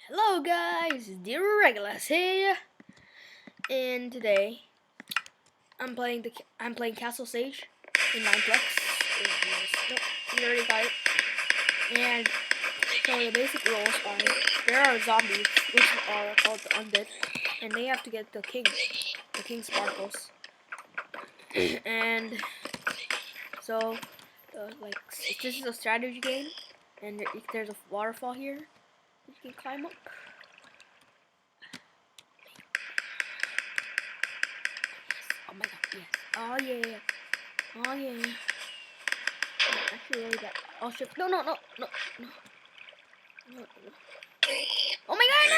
Hello guys, Dear Regulus here, and today I'm playing Castle Sage in Mineplex. Nope, you already got it. And so the basic rules are there are zombies, which are called the undead, and they have to get the king sparkles. And so, this is a strategy game, and there's a waterfall here. You can climb up. Oh my god, yes. Oh yeah. Oh yeah. Actually really bad. Oh shit. No. Oh my god, no.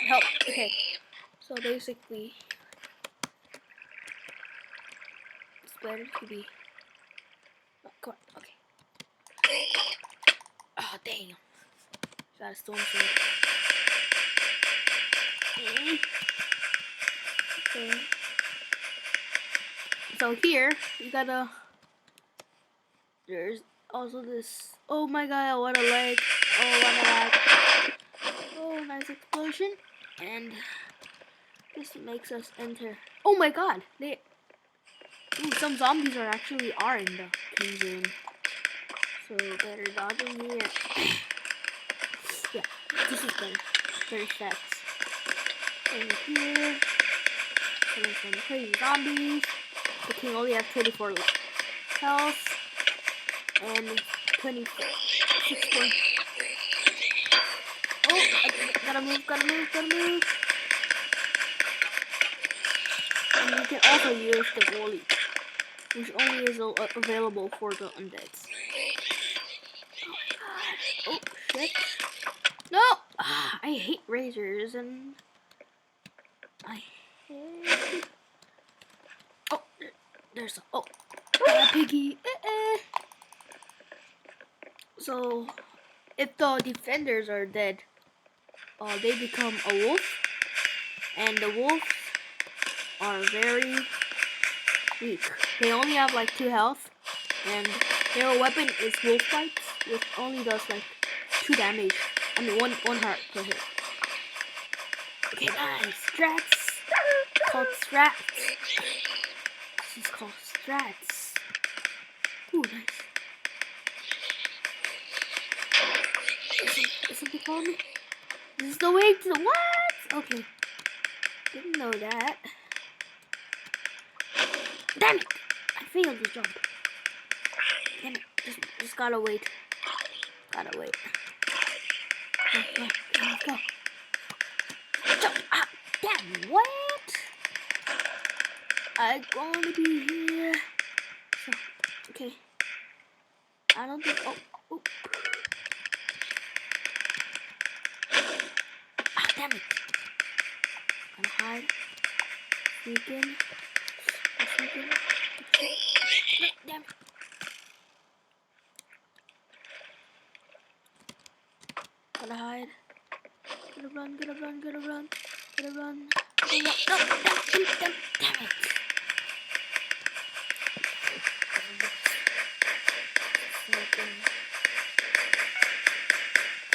Help. Okay. So basically, it's better to be. Oh, come on. Okay. Oh, damn. Got a stone sword. Okay. So here, you gotta. There's also this. Oh my god, what a leg. Oh, what a lag. Oh, nice explosion. And this makes us enter. Oh my god, some zombies are in the king's room. So better dodge in here. Yeah, this is better. Very fast. And here, there's some crazy zombies. The king only has 24 health and 26 points. Oh, gotta move. And you can also use the volley, which only is available for the undeads. Oh shit! No! I hate razors and I hate. Oh, there's a piggy. So, if the defenders are dead, they become a wolf, and the wolves are very weak. They only have like 2 health, and their weapon is wolf bites, which only does like 2 damage. I mean, one heart per hit. Okay, nice. Strats. Called strats. This is called strats. Ooh, nice. Is something calling me? This is the way to the what? Okay. Didn't know that. Damn it! I failed the jump. Damn it. Just gotta wait. Go. Jump! Ah! Damn, what? I'm gonna be here. So, okay. I don't think. Oh. Ah, damn it. Gonna hide. Sneak in. Damn it. Gotta hide. Gotta run. No, damn it.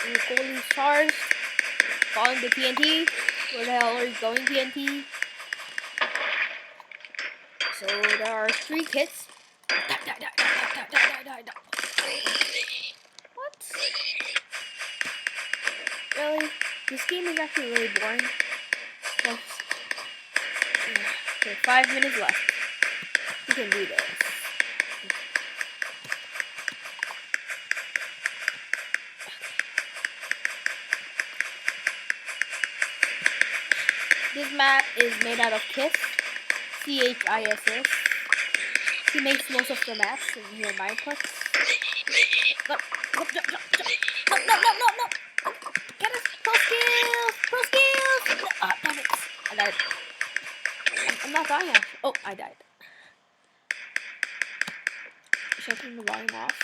And the goalie's charged. Falling to TNT. Where the hell are you going, TNT? So there are 3 kits. Die. What? Really? This game is actually really boring. Okay, 5 minutes left. We can do this. This map is made out of Chiss. CHISS. He makes most of the maps in here, Mineplex. No. Get us pro skills. Ah, damn it. I died. I'm not dying actually. Oh, I died. Should I turn the volume off?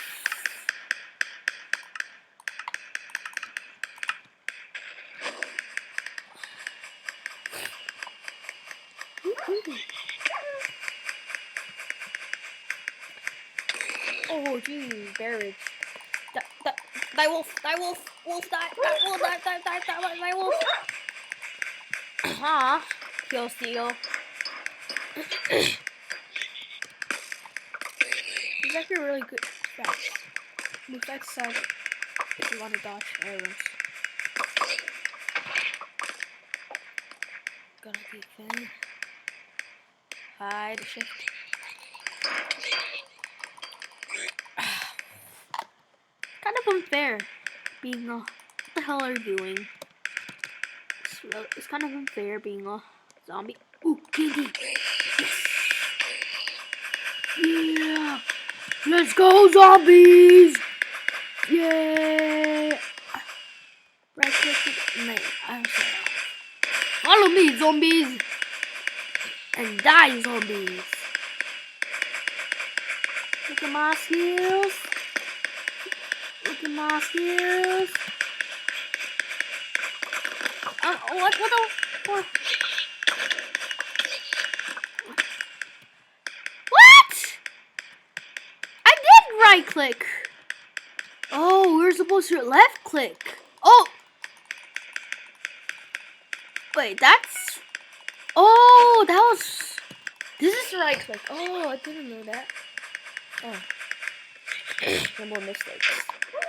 Oh, geez, bearage. Die, wolf. Wolf, die, wolf, die, wolf. Kill steal. It's actually really good stats. Move back side if you want to dodge arrows. Gotta defend. Hide, shift. Kind of unfair being a. What the hell are you doing? It's kind of unfair being a zombie. Ooh, candy. Yeah. Let's go, zombies! Yay! Right click. Mate, I'm sorry. Follow me, zombies! And die, zombies! Look at my skills! Look at my skills! What the? What? I did right click! Oh, we're supposed to left click. Oh! Wait, that's... Oh, that was... This is right click. Oh, I didn't know that. Oh. No more mistakes. Oh,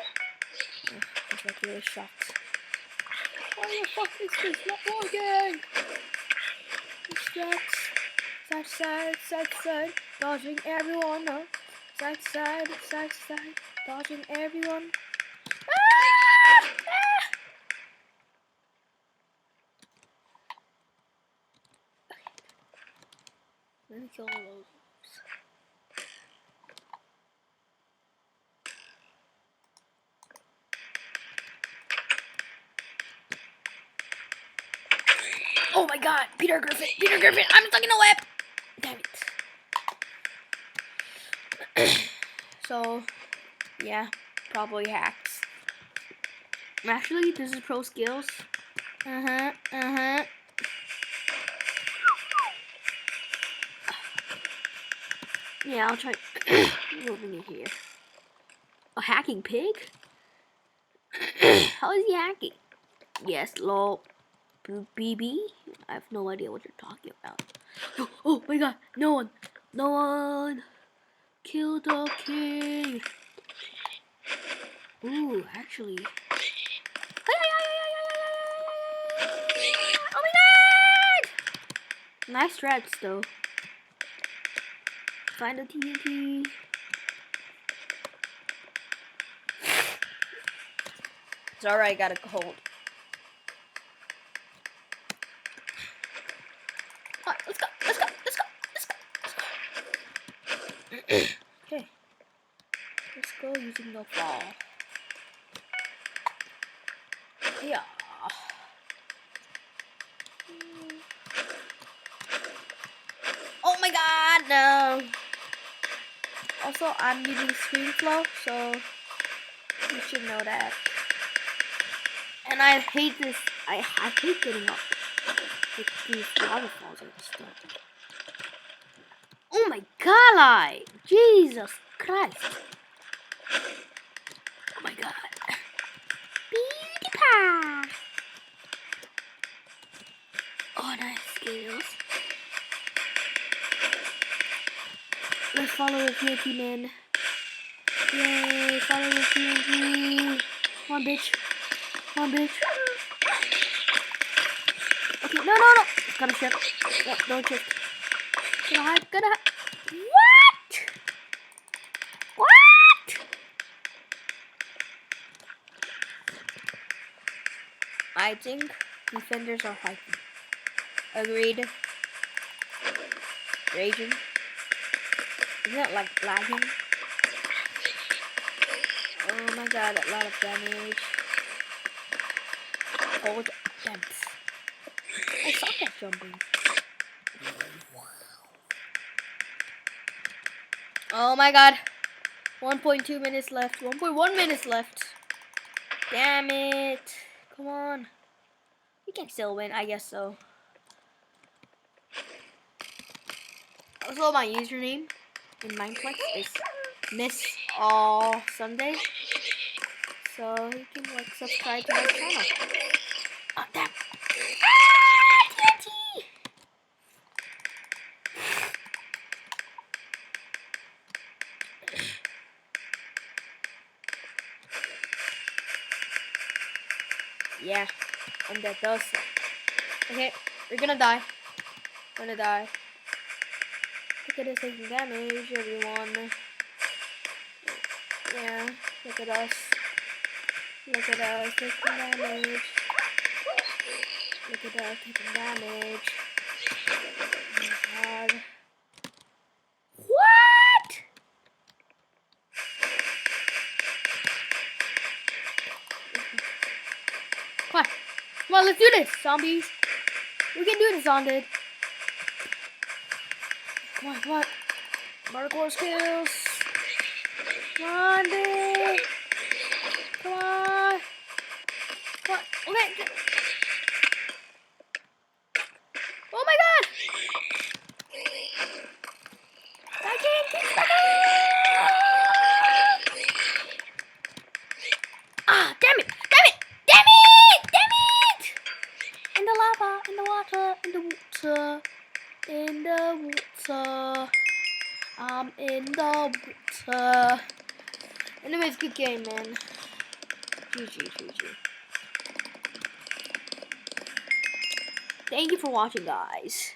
I was like really shocked. Why the fuck is this not working? Distracts. Side, side, side, side. Dodging everyone. No. Side, side, side, side. Dodging everyone. Ah! Ah! Let me kill all those. Oh my god, Peter Griffin, I'm stuck in a web! Damn it. So, yeah, probably hacks. Actually, this is pro skills. Yeah, I'll try moving it here. A hacking pig? How is he hacking? Yes, lol. BB? I have no idea what you're talking about. Oh my god, no one! No one! Kill the king! Ooh, actually. Oh my god! Nice strats though. Find the TNT. Sorry, I got a cold. Alright, let's go. Okay. Let's go using the ball. Yeah. Oh my god, no. Also, I'm using ScreenFlow, so you should know that. And I hate this. I hate getting up with these waterfalls and stuff. Oh my god, Jesus Christ. Oh my god. PewDiePie. Oh, nice skills. Let's follow the TNT man. Yay, follow the TNT. Come on, bitch. Come on, bitch. Okay, no. Gotta shift. Yep, don't shift. Gotta hide. What? I think defenders are fighting. Agreed. Raging. Isn't that like lagging? Oh my god, a lot of damage. Hold depth. I suck at jumping. Oh my god. 1.2 minutes left. 1.1 minutes left. Damn it. Come on. We can still win, I guess so. Also, my username in Mineplex is Miss All Sunday. so you can like subscribe to my channel. Oh, damn. TNT! Yeah, and that does it. Okay, we're gonna die. Gonna die. Look at us taking damage, everyone. Yeah, look at us. Look at us taking damage. Look at us taking damage. Oh my god. What? Come on. Come on, let's do this, zombies. We can do this, Zonded. Come on, come on. Parkour skills. Come on, dude. Come on. Come on. Okay. Oh my god. I can't get stuck. Ah, damn it. Damn it. Damn it. Damn it. In the lava, in the water, in the water, in the water. I'm in the water. Anyways, good game, man. GG. Thank you for watching, guys.